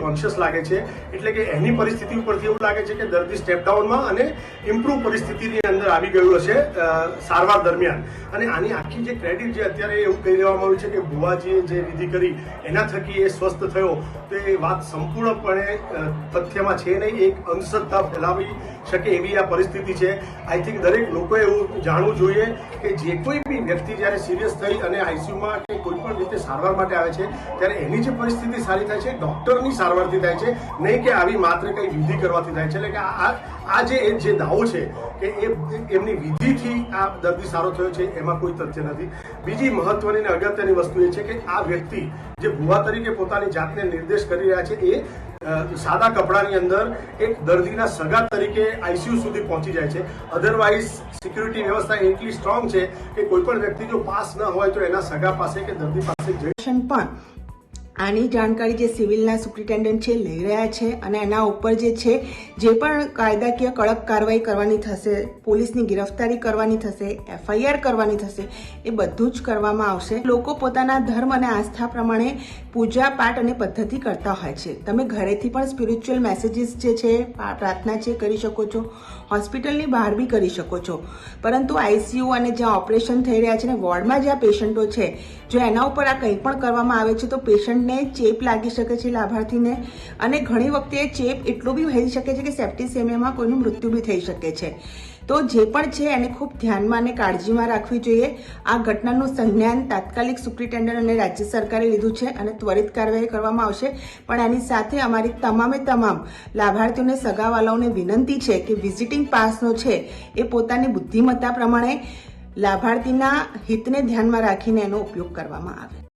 Conscious લાગે છે, એટલે કે એની પરિસ્થિતિ ઉપરથી એવું લાગે છે કે દર્દી સ્ટેપ ડાઉનમાં અને ઇમ્પ્રૂવ પરિસ્થિતિની અંદર આવી ગયું હશે સારવાર દરમિયાન. અને આની આખી જે ક્રેડિટ જે અત્યારે એવું કહી દેવામાં આવ્યું છે કે ભુવાજીએ જે વિધિ કરી એના થકી એ સ્વસ્થ થયો, તો એ વાત સંપૂર્ણપણે તથ્યમાં છે નહીં. એક અંધશ્રદ્ધા ફેલાવી શકે એવી આ પરિસ્થિતિ છે. આઈ થિંક દરેક લોકોએ એવું જાણવું જોઈએ કે જે કોઈ બી વ્યક્તિ જ્યારે સિરિયસ થઈ અને આઈસીયુમાં કે કોઈ પણ રીતે સારવાર માટે આવે છે ત્યારે એની જે પરિસ્થિતિ સારી થાય છે ડૉક્ટરની સારવારથી થાય છે, નહીં કે આવી માત્ર કંઈ વિધિ કરવાથી થાય છે. એટલે કે આ જે દાવો છે કે એમની વિધિથી આ દર્દી સારો થયો છે એમાં કોઈ તથ્ય નથી. બીજી મહત્વની અને અગત્યની વસ્તુ એ છે કે આ વ્યક્તિ જે ભુવા તરીકે પોતાની જાતને નિર્દેશ કરી રહ્યા છે એ સાદા કપડાની અંદર એક દર્દીના સગા તરીકે આઈસીયુ સુધી પહોંચી જાય છે. અધરવાઇઝ સિક્યુરિટી વ્યવસ્થા એટલી સ્ટ્રોંગ છે કે કોઈ પણ વ્યક્તિ જો પાસ ન હોય તો એના સગા પાસે કે દર્દી પાસે જઈ પણ આની જાણકારી જે સિવિલના સુપ્રિન્ટેન્ડન્ટ છે લઈ રહ્યા છે અને એના ઉપર જે છે જે પણ કાયદાકીય કડક કાર્યવાહી કરવાની થશે, પોલીસની ગિરફ્તારી કરવાની થશે, FIR કરવાની થશે, એ બધું જ કરવામાં આવશે. લોકો પોતાના ધર્મ અને આસ્થા પ્રમાણે પૂજા પાઠ અને પદ્ધતિ કરતા હોય છે. તમે ઘરેથી પણ સ્પિરિચ્યુઅલ મેસેજીસ જે છે પ્રાર્થના છે કરી શકો છો, હોસ્પિટલની બહાર બી કરી શકો છો. પરંતુ આઈસીયુ અને જ્યાં ઓપરેશન થઈ રહ્યા છે ને વોર્ડમાં જ્યાં પેશન્ટો છે, જો એના ઉપર આ કંઈ પણ કરવામાં આવે છે તો પેશન્ટને ચેપ લાગી શકે છે લાભાર્થીને, અને ઘણી વખતે ચેપ એટલો બી થઈ શકે છે કે સેપ્ટિસેમિયામાં કોઈનું મૃત્યુ બી થઈ શકે છે. તો જે પણ છે એને ખૂબ ધ્યાનમાં અને કાળજીમાં રાખવી જોઈએ. આ ઘટનાનું સંજ્ઞાન તાત્કાલિક સુપ્રિન્ટેન્ડન્ટ અને રાજ્ય સરકારે લીધું છે અને ત્વરિત કાર્યવાહી કરવામાં આવશે. પણ આની સાથે અમારી તમામ લાભાર્થીઓને સગાવાલાઓને વિનંતી છે કે વિઝિટિંગ પાસનો છે એ પોતાની બુદ્ધિમત્તા પ્રમાણે લાભાર્થીના હિતને ધ્યાનમાં રાખીને એનો ઉપયોગ કરવામાં આવે.